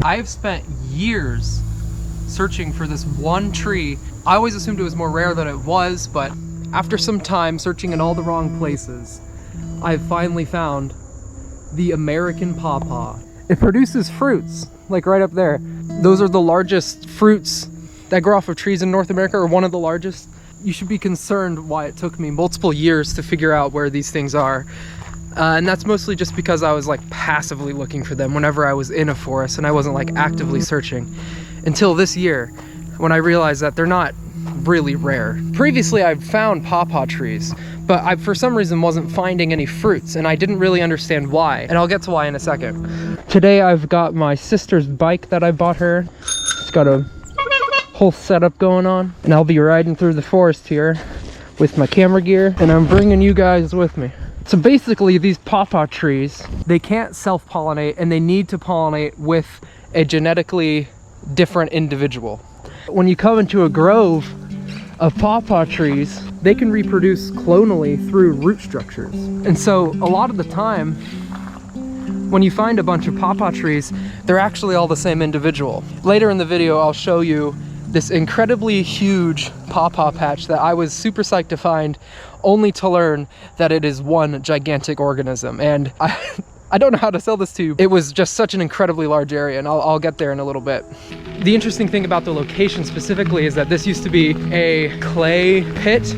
I've spent years searching for this one tree. I always assumed it was more rare than it was, but after some time searching in all the wrong places, I've finally found the American pawpaw. It produces fruits, like right up there. Those are the largest fruits that grow off of trees in North America, or one of the largest. You should be concerned why it took me multiple years to figure out where these things are. And that's mostly just because I was like passively looking for them whenever I was in a forest, and I wasn't like actively searching until this year when I realized that they're not really rare. Previously I've found pawpaw trees, but I for some reason wasn't finding any fruits, and I didn't really understand why, and I'll get to why in a second. Today I've got my sister's bike that I bought her. It's got a whole setup going on, and I'll be riding through the forest here with my camera gear, and I'm bringing you guys with me. So basically these pawpaw trees, they can't self-pollinate, and they need to pollinate with a genetically different individual. When you come into a grove of pawpaw trees, they can reproduce clonally through root structures. And so a lot of the time, when you find a bunch of pawpaw trees, they're actually all the same individual. Later in the video, I'll show you this incredibly huge pawpaw patch that I was super psyched to find, only to learn that it is one gigantic organism. And I don't know how to sell this to you. It was just such an incredibly large area, and I'll get there in a little bit. The interesting thing about the location specifically is that this used to be a clay pit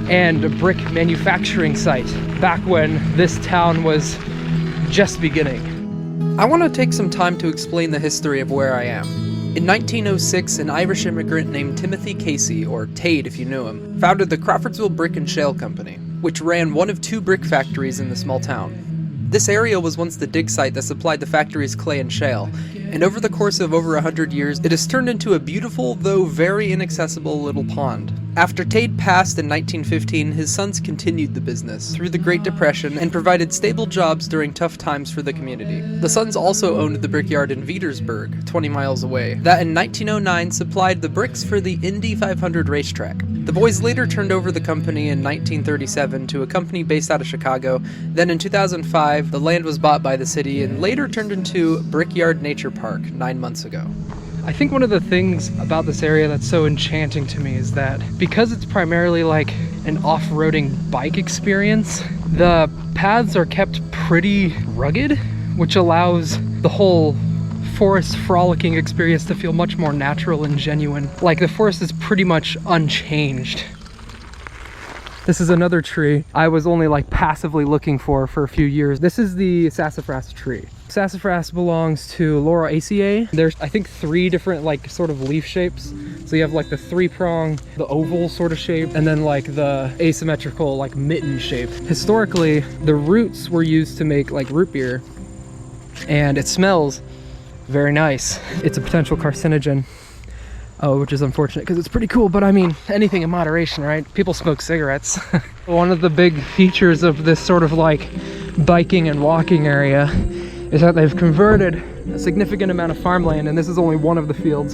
and a brick manufacturing site back when this town was just beginning. I want to take some time to explain the history of where I am. In 1906, an Irish immigrant named Timothy Casey, or Tade if you knew him, founded the Crawfordsville Brick and Shale Company, which ran one of two brick factories in the small town. This area was once the dig site that supplied the factory's clay and shale, and over the course of over 100 years, it has turned into a beautiful, though very inaccessible little pond. After Tade passed in 1915, his sons continued the business through the Great Depression and provided stable jobs during tough times for the community. The sons also owned the brickyard in Veedersburg, 20 miles away, that in 1909 supplied the bricks for the Indy 500 racetrack. The boys later turned over the company in 1937 to a company based out of Chicago. Then in 2005, the land was bought by the city and later turned into Brickyard Nature Park 9 months ago. I think one of the things about this area that's so enchanting to me is that because it's primarily like an off-roading bike experience, the paths are kept pretty rugged, which allows the whole forest frolicking experience to feel much more natural and genuine. Like the forest is pretty much unchanged. This is another tree I was only like passively looking for a few years. This is the sassafras tree. Sassafras belongs to Lauraceae. There's I think 3 different like sort of leaf shapes. So you have like the 3-prong, the oval sort of shape, and then like the asymmetrical like mitten shape. Historically, the roots were used to make like root beer, and it smells very nice. It's a potential carcinogen. Oh, which is unfortunate because it's pretty cool, but I mean, anything in moderation, right? People smoke cigarettes. One of the big features of this sort of like biking and walking area is that they've converted a significant amount of farmland, and this is only one of the fields,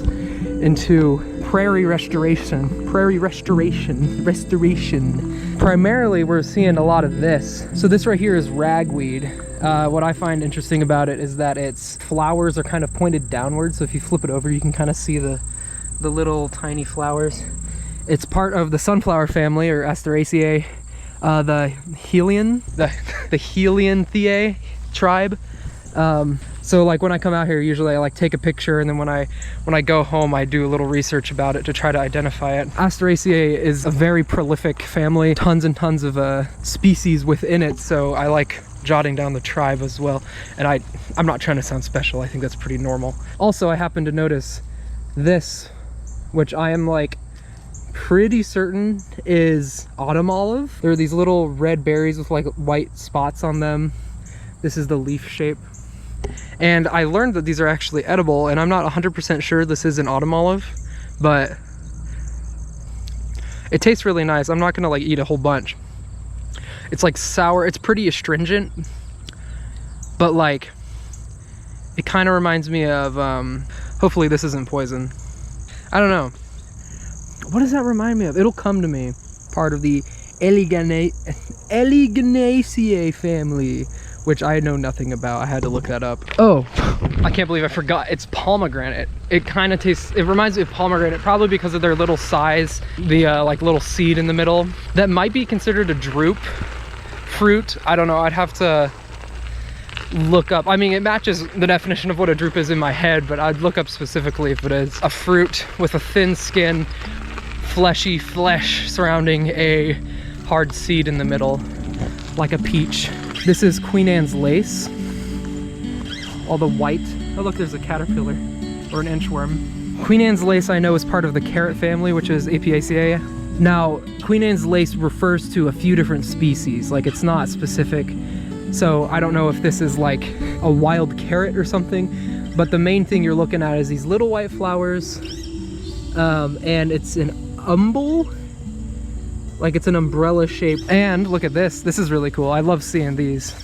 into prairie restoration. Primarily, we're seeing a lot of this. So this right here is ragweed. What I find interesting about it is that its flowers are kind of pointed downwards. So if you flip it over, you can kind of see the little tiny flowers. It's part of the sunflower family, or Asteraceae, the Heliantheae tribe. So like when I come out here, usually I like take a picture, and then when I go home, I do a little research about it to try to identify it. Asteraceae is a very prolific family, tons and tons of species within it, so I like jotting down the tribe as well. And I'm not trying to sound special, I think that's pretty normal. Also, I happen to notice this, which I am like pretty certain is autumn olive. There are these little red berries with like white spots on them. This is the leaf shape. And I learned that these are actually edible, and I'm not 100% sure this is an autumn olive, but it tastes really nice. I'm not gonna like eat a whole bunch. It's like sour, it's pretty astringent, but like it kind of reminds me of hopefully this isn't poison. I don't know. What does that remind me of? It'll come to me. Part of the Eliganaceae family, which I know nothing about. I had to look that up. Oh, I can't believe I forgot. It's pomegranate. It kind of tastes, it reminds me of pomegranate, probably because of their little size, the like little seed in the middle. That might be considered a drupe fruit. I don't know. I'd have to look up. I mean, it matches the definition of what a drupe is in my head, but I'd look up specifically if it is a fruit with a thin skin, fleshy flesh surrounding a hard seed in the middle, like a peach. This is Queen Anne's lace. All the white. Oh look, there's a caterpillar or an inchworm. Queen Anne's lace I know is part of the carrot family, which is Apiaceae. Now, Queen Anne's lace refers to a few different species, like it's not specific. So I don't know if this is like a wild carrot or something, but the main thing you're looking at is these little white flowers, and it's an umbel, like it's an umbrella shape. And look at this. This is really cool. I love seeing these.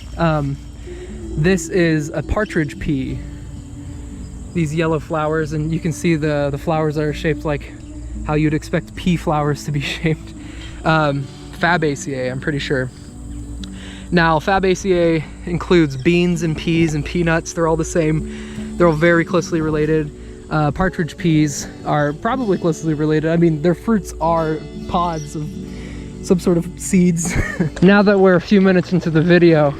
This is a partridge pea. These yellow flowers, and you can see the flowers are shaped like how you'd expect pea flowers to be shaped. Fabaceae, I'm pretty sure. Now, Fabaceae includes beans and peas and peanuts. They're all the same. They're all very closely related. Partridge peas are probably closely related. I mean, their fruits are pods of some sort of seeds. Now that we're a few minutes into the video,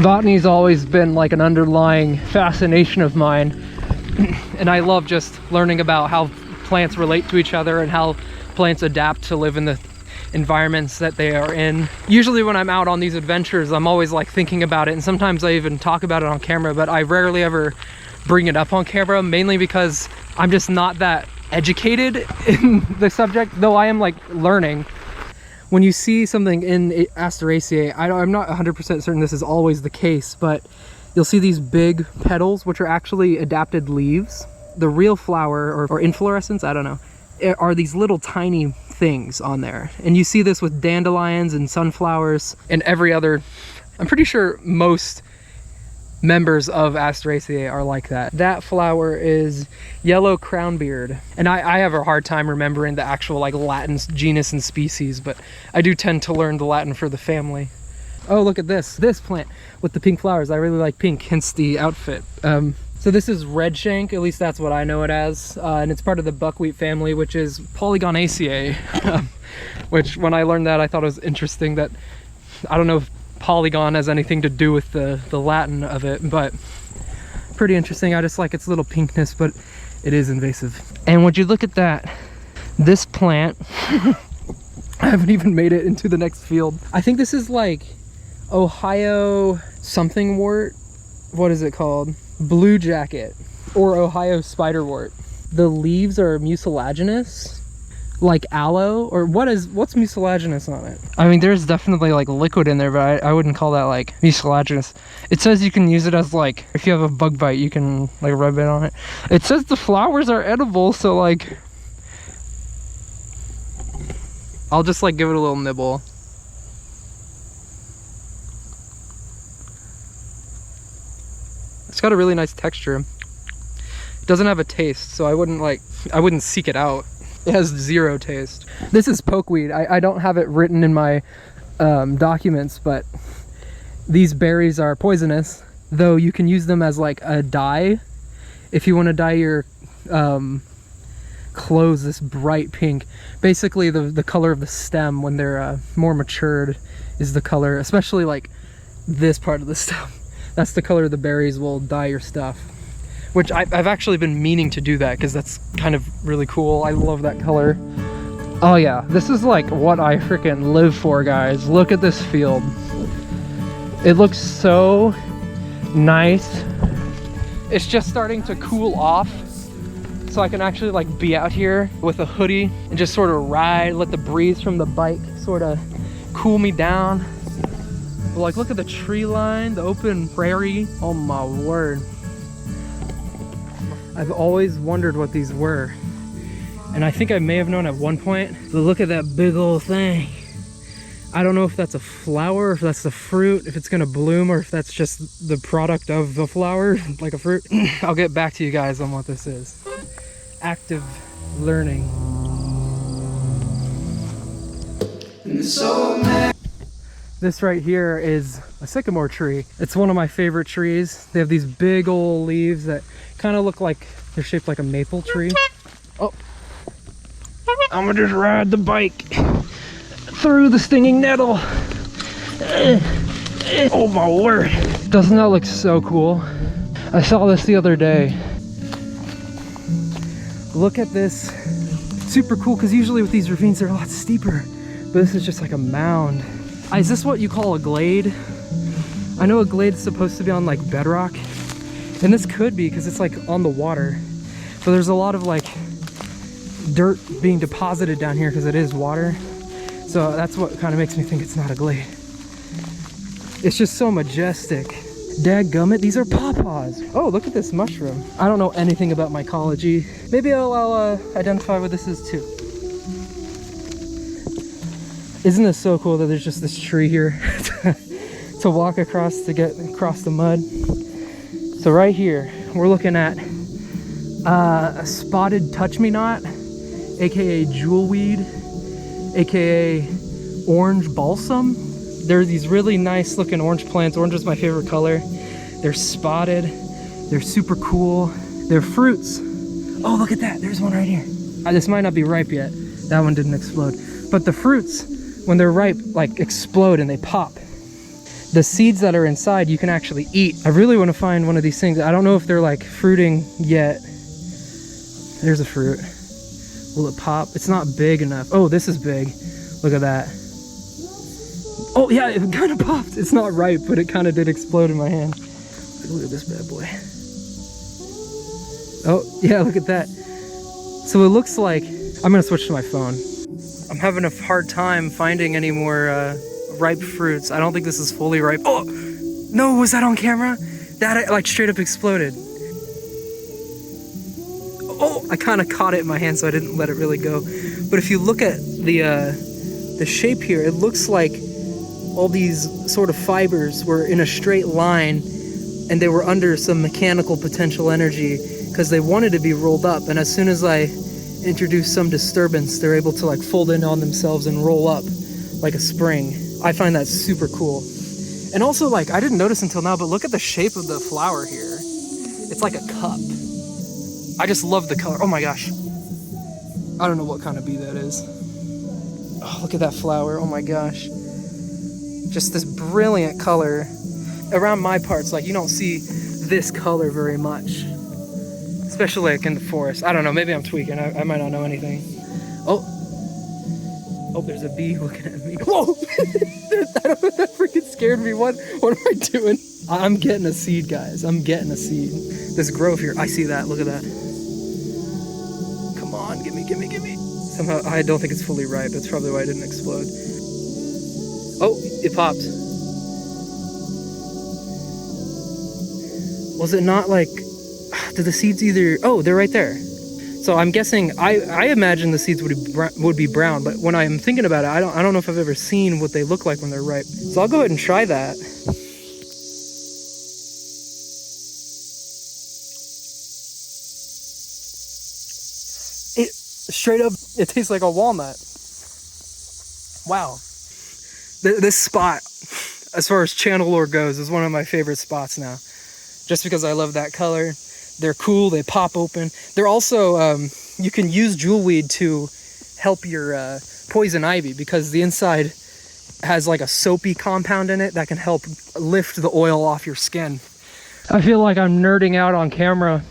botany's always been like an underlying fascination of mine. And I love just learning about how plants relate to each other and how plants adapt to live in the environments that they are in. Usually when I'm out on these adventures, I'm always like thinking about it, and sometimes I even talk about it on camera, but I rarely ever bring it up on camera, mainly because I'm just not that educated in the subject, though I am like learning. When you see something in Asteraceae, I'm not 100% certain this is always the case, but you'll see these big petals, which are actually adapted leaves. The real flower or inflorescence, I don't know, are these little tiny things on there. And you see this with dandelions and sunflowers and every other, I'm pretty sure most members of Asteraceae are like that. That flower is yellow crownbeard. And I have a hard time remembering the actual like Latin genus and species, but I do tend to learn the Latin for the family. Oh, look at this plant with the pink flowers. I really like pink, hence the outfit. So this is redshank, at least that's what I know it as, and it's part of the buckwheat family, which is Polygonaceae, which when I learned that I thought it was interesting that, I don't know if polygon has anything to do with the Latin of it, but pretty interesting. I just like its little pinkness, but it is invasive. And would you look at that, this plant, I haven't even made it into the next field. I think this is like Ohio something wort. What is it called? Blue jacket or Ohio spiderwort. The leaves are mucilaginous, like aloe, or what's mucilaginous on it? I mean, there's definitely like liquid in there, but I wouldn't call that like mucilaginous. It says you can use it as like, if you have a bug bite, you can like rub it on it. It says the flowers are edible, so like, I'll just like give it a little nibble. It's got a really nice texture. It doesn't have a taste, so I wouldn't seek it out. It has zero taste. This is pokeweed. I don't have it written in my documents, but these berries are poisonous, though you can use them as like a dye. If you want to dye your clothes this bright pink, basically the color of the stem when they're more matured is the color, especially like this part of the stem. That's the color the berries will dye your stuff, which I've actually been meaning to do that because that's kind of really cool. I love that color. Oh yeah, this is like what I freaking live for, guys. Look at this field. It looks so nice. It's just starting to cool off, so I can actually like be out here with a hoodie and just sort of ride, let the breeze from the bike sort of cool me down. Like, look at the tree line, the open prairie. Oh my word. I've always wondered what these were, and I think I may have known at one point, but look at that big old thing. I don't know if that's a flower, if that's the fruit, if it's gonna bloom, or if that's just the product of the flower, like a fruit. I'll get back to you guys on what this is. Active learning. This This right here is a sycamore tree. It's one of my favorite trees. They have these big old leaves that kind of look like they're shaped like a maple tree. Oh, I'm gonna just ride the bike through the stinging nettle. Oh my word. Doesn't that look so cool? I saw this the other day. Look at this. Super cool, because usually with these ravines they're a lot steeper, but this is just like a mound. Is this what you call a glade? I know a glade is supposed to be on like bedrock, and this could be because it's like on the water. So there's a lot of like dirt being deposited down here because it is water. So that's what kind of makes me think it's not a glade. It's just so majestic. Dadgummit, these are pawpaws. Oh, look at this mushroom. I don't know anything about mycology. Maybe I'll identify what this is too. Isn't this so cool that there's just this tree here to walk across to get across the mud? So right here, we're looking at a spotted touch-me-not, aka jewelweed, aka orange balsam. There are these really nice looking orange plants. Orange is my favorite color. They're spotted. They're super cool. They're fruits. Oh, look at that. There's one right here. This might not be ripe yet. That one didn't explode. But the fruits, when they're ripe, like explode and they pop. The seeds that are inside, you can actually eat. I really want to find one of these things. I don't know if they're like fruiting yet. There's a fruit. Will it pop? It's not big enough. Oh, this is big. Look at that. Oh yeah, it kind of popped. It's not ripe, but it kind of did explode in my hand. Look at this bad boy. Oh yeah, look at that. So it looks like, I'm gonna switch to my phone. I'm having a hard time finding any more ripe fruits. I don't think this is fully ripe. Oh, no, was that on camera? That like straight up exploded. Oh, I kind of caught it in my hand, so I didn't let it really go. But if you look at the shape here, it looks like all these sort of fibers were in a straight line, and they were under some mechanical potential energy because they wanted to be rolled up. And as soon as I introduce some disturbance, they're able to like fold in on themselves and roll up like a spring. I find that super cool. And also, like, I didn't notice until now, but look at the shape of the flower here. It's like a cup. I just love the color. Oh my gosh. I don't know what kind of bee that is. Oh, look at that flower. Oh my gosh. Just this brilliant color. Around my parts, like, you don't see this color very much. Especially like in the forest. I don't know, maybe I'm tweaking. I might not know anything. Oh, there's a bee looking at me. Whoa! That freaking scared me. What am I doing? I'm getting a seed, guys. I'm getting a seed. This grove here, I see that. Look at that. Come on, gimme. Somehow, I don't think it's fully ripe. That's probably why it didn't explode. Oh, it popped. Was it not like... Did the seeds either... Oh, they're right there. So I'm guessing... I imagine the seeds would be brown, but when I'm thinking about it, I don't know if I've ever seen what they look like when they're ripe. So I'll go ahead and try that. It straight up, it tastes like a walnut. Wow. This spot, as far as channel lore goes, is one of my favorite spots now. Just because I love that color. They're cool, they pop open. They're also, you can use jewelweed to help your poison ivy, because the inside has like a soapy compound in it that can help lift the oil off your skin. I feel like I'm nerding out on camera,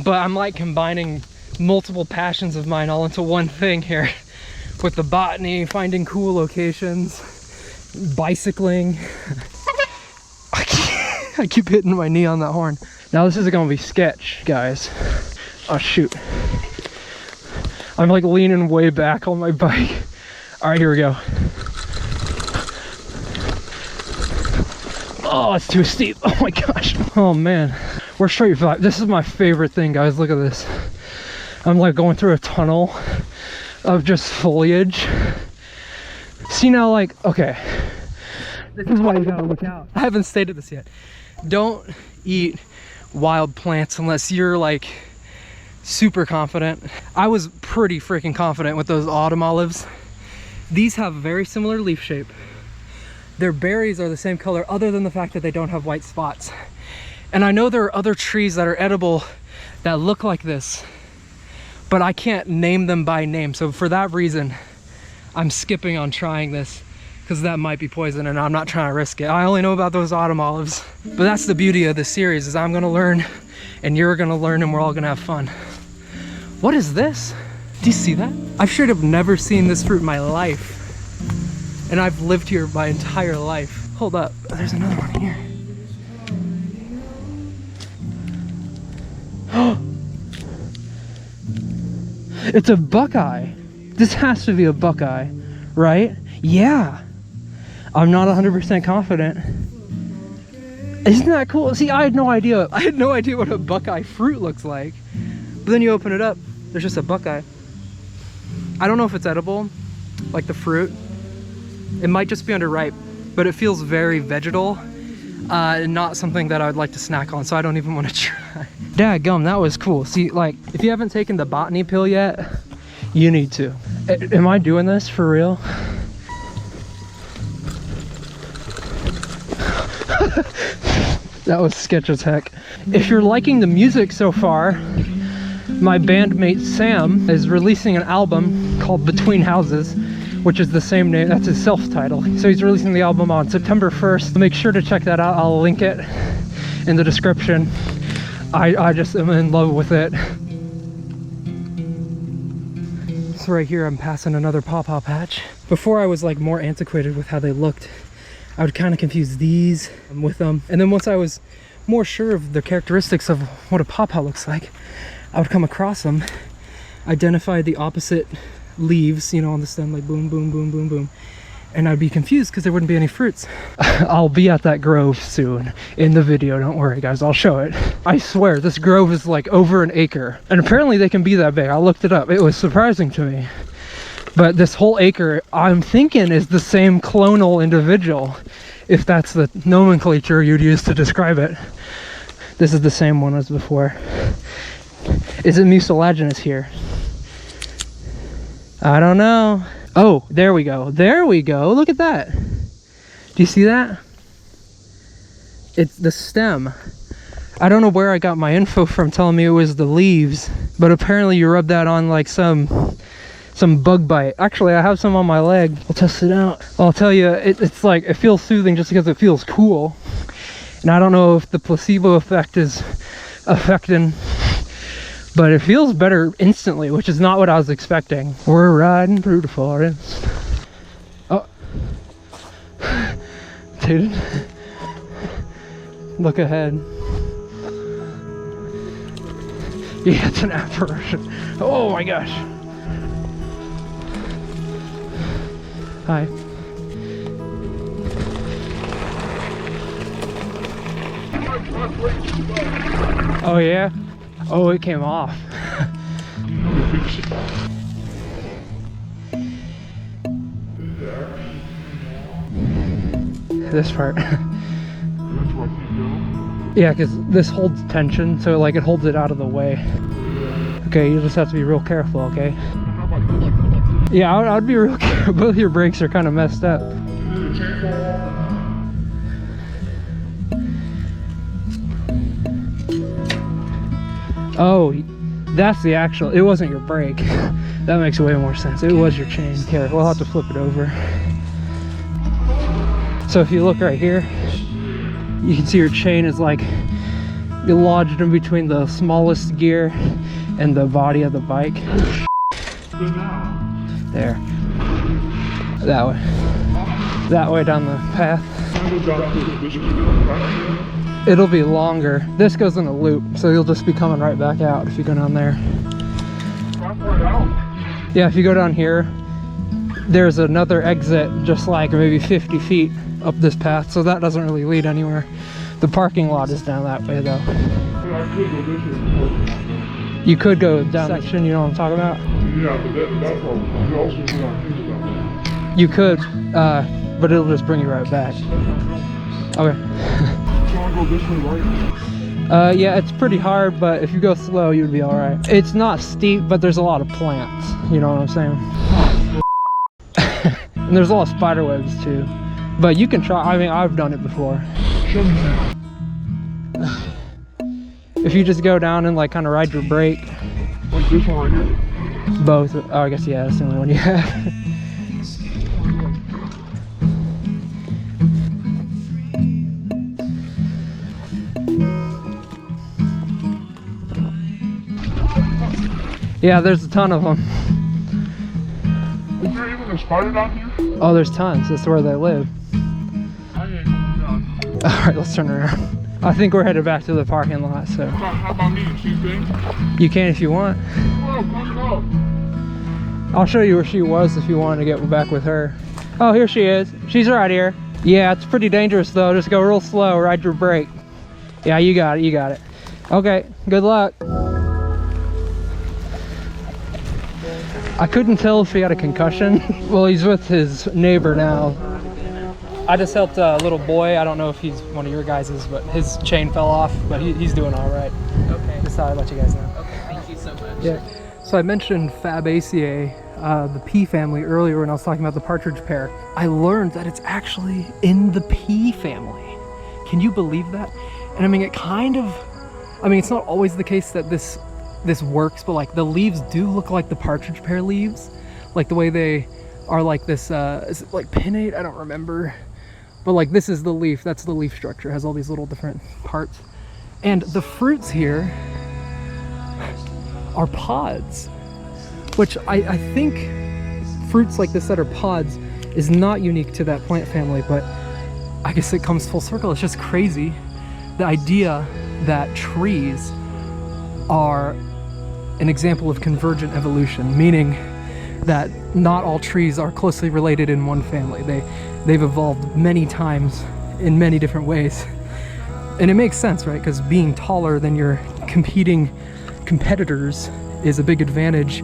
but I'm like combining multiple passions of mine all into one thing here. With the botany, finding cool locations, bicycling. I keep hitting my knee on that horn. Now this is gonna be sketch, guys. Oh shoot. I'm like leaning way back on my bike. All right, here we go. Oh, it's too steep. Oh my gosh. Oh man. We're straight for that. This is my favorite thing, guys. Look at this. I'm like going through a tunnel of just foliage. See now, like, okay. This is why you gotta look out. I haven't stated this yet. Don't eat wild plants unless you're like super confident. I was pretty freaking confident with those autumn olives. These have a very similar leaf shape, their berries are the same color other than the fact that they don't have white spots. And I know there are other trees that are edible that look like this, but I can't name them by name. So for that reason, I'm skipping on trying this because that might be poison and I'm not trying to risk it. I only know about those autumn olives. But that's the beauty of this series, is I'm gonna learn and you're gonna learn and we're all gonna have fun. What is this? Do you see that? I've straight up never seen this fruit in my life. And I've lived here my entire life. Hold up, there's another one here. It's a buckeye. This has to be a buckeye, right? Yeah. I'm not 100% confident. Isn't that cool? See, I had no idea. I had no idea what a buckeye fruit looks like. But then you open it up, there's just a buckeye. I don't know if it's edible, like the fruit. It might just be underripe, but it feels very vegetal. Not something that I would like to snack on, so I don't even want to try. Dadgum, that was cool. See, like, if you haven't taken the Botany pill yet, you need to. Am I doing this for real? That was sketch as heck. If you're liking the music so far, my bandmate Sam is releasing an album called Between Houses, which is the same name, that's his self-title. So he's releasing the album on September 1st. Make sure to check that out. I'll link it in the description. I just am in love with it. So right here I'm passing another Pawpaw Patch. Before I was like more antiquated with how they looked, I would kind of confuse these with them. And then once I was more sure of the characteristics of what a pawpaw looks like, I would come across them, identify the opposite leaves, you know, on the stem, like boom, boom, boom, boom, boom. And I'd be confused because there wouldn't be any fruits. I'll be at that grove soon in the video, don't worry guys, I'll show it. I swear, this grove is like over an acre. And apparently they can be that big. I looked it up, it was surprising to me. But this whole acre, I'm thinking, is the same clonal individual, if that's the nomenclature you'd use to describe it. This is the same one as before. Is it mucilaginous here? I don't know. Oh, there we go. There we go. Look at that. Do you see that? It's the stem. I don't know where I got my info from telling me it was the leaves, but apparently you rub that on like some bug bite. Actually, I have some on my leg. I'll test it out. I'll tell you, it's like, it feels soothing just because it feels cool. And I don't know if the placebo effect is affecting, but it feels better instantly, which is not what I was expecting. We're riding through the forest. Oh. Dude. Look ahead. Yeah, it's an apparition. Oh my gosh. Hi. Oh yeah? Oh, it came off. This part. Yeah, because this holds tension, so like it holds it out of the way. Okay, you just have to be real careful, okay? Yeah, I'd be real careful. Both your brakes are kind of messed up. Oh, that's the actual, it wasn't your brake. That makes way more sense. It was your chain. Here, we'll have to flip it over. So if you look right here, you can see your chain is like lodged in between the smallest gear and the body of the bike. There. That way. That way down the path. It'll be longer. This goes in a loop, so you'll just be coming right back out if you go down there. Yeah, if you go down here, there's another exit just like maybe 50 feet up this path, so that doesn't really lead anywhere. The parking lot is down that way though. You could go down section, you know what I'm talking about? Yeah, but that's all. You also can. You could, but it'll just bring you right back. Okay. Go this way, right? Yeah, it's pretty hard, but if you go slow, you'd be alright. It's not steep, but there's a lot of plants. You know what I'm saying? And there's a lot of spider webs too. But you can try. I mean, I've done it before. If you just go down and like kind of ride your brake. Like this one right here? Both. Oh, I guess, yeah, that's the only one you have. Yeah, there's a ton of them. Is there even a spider down here? Oh, there's tons. That's where they live. I ain't going down. Alright, let's turn around. I think we're headed back to the parking lot, so. How about me? See things? You can if you want. Whoa, come up. I'll show you where she was if you want to get back with her. Oh, here she is. She's right here. Yeah, it's pretty dangerous though. Just go real slow, ride your brake. Yeah, you got it, you got it. Okay, good luck. I couldn't tell if he had a concussion. Well, he's with his neighbor now. I just helped a little boy. I don't know if he's one of your guys's, but his chain fell off, but he's doing all right. Okay. Just thought I'd let you guys know. Okay, thank you so much. Yeah. So I mentioned Fabaceae, the pea family, earlier when I was talking about the partridge pear. I learned that it's actually in the pea family. Can you believe that? And I mean, it kind of, I mean, it's not always the case that this works, but like the leaves do look like the partridge pear leaves, like the way they are like this, is it like pinnate? I don't remember. But like this is the leaf, that's the leaf structure. It has all these little different parts. And the fruits here are pods, which I think fruits like this that are pods is not unique to that plant family, but I guess it comes full circle. It's just crazy. The idea that trees are an example of convergent evolution, meaning that not all trees are closely related in one family. They've evolved many times in many different ways. And it makes sense, right? Because being taller than your competitors is a big advantage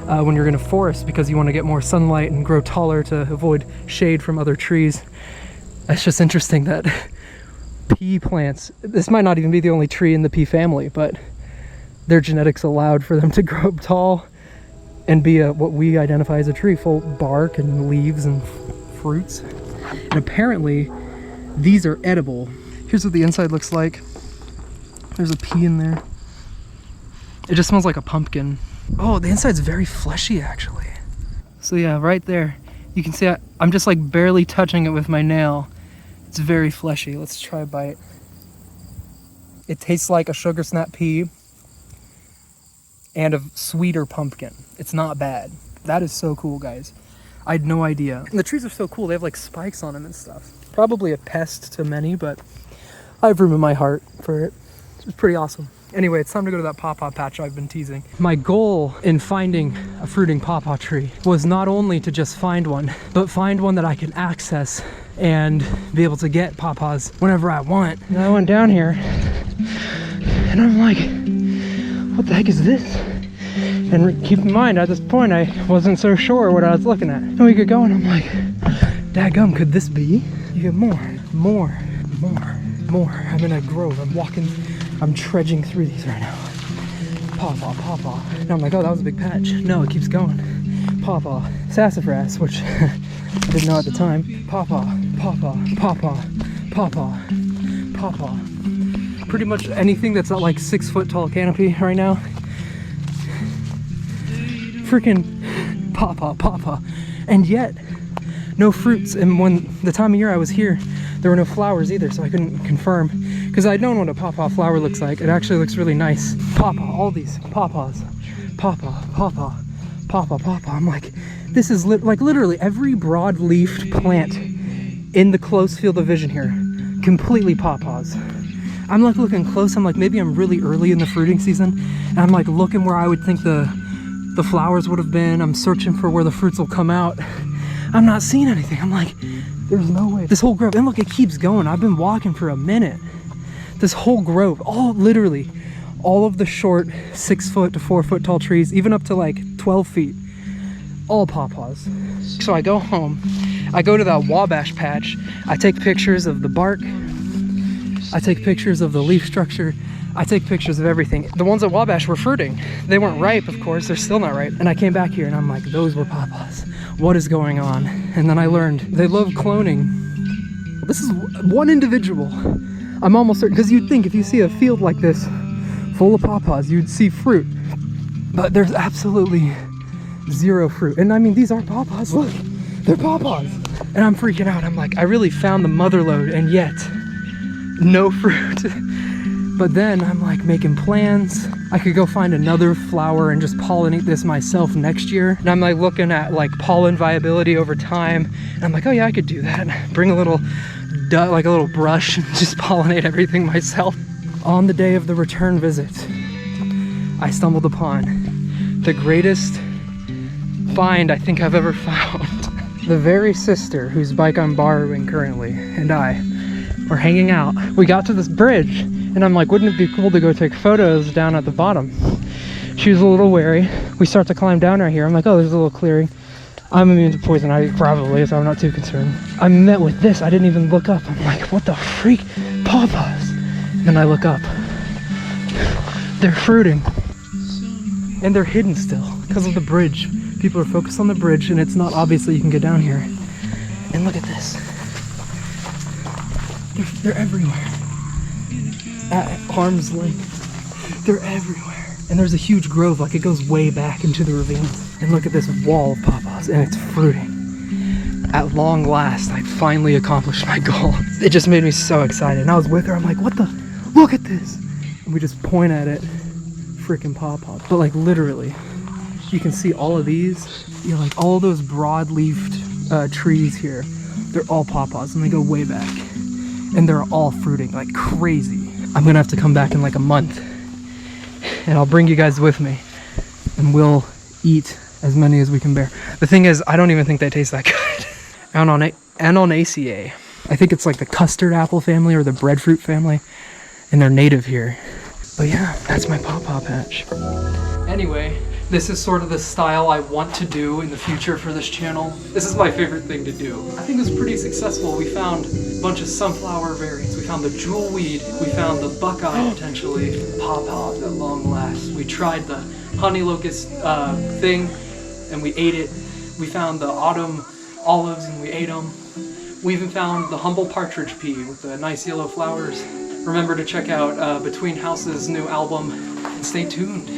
when you're in a forest, because you want to get more sunlight and grow taller to avoid shade from other trees. It's just interesting that pea plants, this might not even be the only tree in the pea family, but their genetics allowed for them to grow up tall and be what we identify as a tree, full bark and leaves and fruits. And apparently these are edible. Here's what the inside looks like. There's a pea in there. It just smells like a pumpkin. Oh, the inside's very fleshy actually. So yeah, right there, you can see I'm just like barely touching it with my nail. It's very fleshy. Let's try a bite. It tastes like a sugar snap pea and a sweeter pumpkin. It's not bad. That is so cool, guys. I had no idea. And the trees are so cool. They have like spikes on them and stuff. Probably a pest to many, but I have room in my heart for it. It's pretty awesome. Anyway, it's time to go to that pawpaw patch I've been teasing. My goal in finding a fruiting pawpaw tree was not only to just find one, but find one that I can access and be able to get pawpaws whenever I want. And I went down here and I'm like, what the heck is this? And keep in mind, at this point, I wasn't so sure what I was looking at. And we get going, I'm like, dadgum, could this be? You get more. I'm in a grove, I'm walking, I'm trudging through these right now. Pawpaw. And I'm like, oh, that was a big patch. No, it keeps going. Pawpaw, sassafras, which I didn't know at the time. Pawpaw. Pretty much anything that's at like 6 foot tall canopy right now. Freaking pawpaw. And yet, no fruits. And when the time of year I was here, there were no flowers either, so I couldn't confirm. Because I'd known what a pawpaw flower looks like. It actually looks really nice. Pawpaw, all these pawpaws. Pawpaw. I'm like, this is like literally every broad-leafed plant in the close field of vision here. Completely pawpaws. I'm like looking close, I'm like, maybe I'm really early in the fruiting season. And I'm like looking where I would think the flowers would have been. I'm searching for where the fruits will come out. I'm not seeing anything. I'm like, there's no way. This whole grove, and look, it keeps going. I've been walking for a minute. This whole grove, literally, all of the short 6 foot to 4 foot tall trees, even up to like 12 feet, all pawpaws. So I go home, I go to that Wabash patch, I take pictures of the bark, I take pictures of the leaf structure, I take pictures of everything. The ones at Wabash were fruiting. They weren't ripe, of course, they're still not ripe. And I came back here and I'm like, those were pawpaws. What is going on? And then I learned they love cloning This is one individual. I'm almost certain, because you'd think if you see a field like this full of pawpaws, you'd see fruit. But there's absolutely zero fruit. And I mean, these are pawpaws, look, they're pawpaws. And I'm freaking out. I'm like, I really found the mother lode, and yet no fruit. But then I'm like making plans. I could go find another flower and just pollinate this myself next year. And I'm like looking at like pollen viability over time. And I'm like, oh yeah, I could do that. Bring a little, like a little brush and just pollinate everything myself. On the day of the return visit, I stumbled upon the greatest find I think I've ever found. The very sister whose bike I'm borrowing currently and I were hanging out. We got to this bridge and I'm like, wouldn't it be cool to go take photos down at the bottom? She was a little wary. We start to climb down right here. I'm like, oh, there's a little clearing. I'm immune to poison ivy probably, so I'm not too concerned. I'm met with this. I didn't even look up. I'm like, what the freak? Pawpaws. And then I look up. They're fruiting. And they're hidden still because of the bridge. People are focused on the bridge and it's not obvious that you can get down here. And look at this. They're everywhere. At arm's length. They're everywhere. And there's a huge grove, like it goes way back into the ravine. And look at this wall of pawpaws and it's fruiting. At long last, I finally accomplished my goal. It just made me so excited. And I was with her, I'm like, what the, look at this. And we just point at it, freaking pawpaws. But like literally, you can see all of these, you know, like all those broad-leafed trees here, they're all pawpaws and they go way back. And they're all fruiting like crazy. I'm gonna have to come back in like a month and I'll bring you guys with me and we'll eat as many as we can bear. The thing is, I don't even think they taste that good. Annonaceae. I think it's like the custard apple family or the breadfruit family, and they're native here. But yeah, that's my Pawpaw Patch. Anyway, this is sort of the style I want to do in the future for this channel. This is my favorite thing to do. I think it was pretty successful. We found a bunch of sunflower variants. We found the jewelweed. We found the buckeye potentially. Pawpaws at long last. We tried the honey locust thing and we ate it. We found the autumn olives and we ate them. We even found the humble partridge pea with the nice yellow flowers. Remember to check out Between Houses' new album and stay tuned.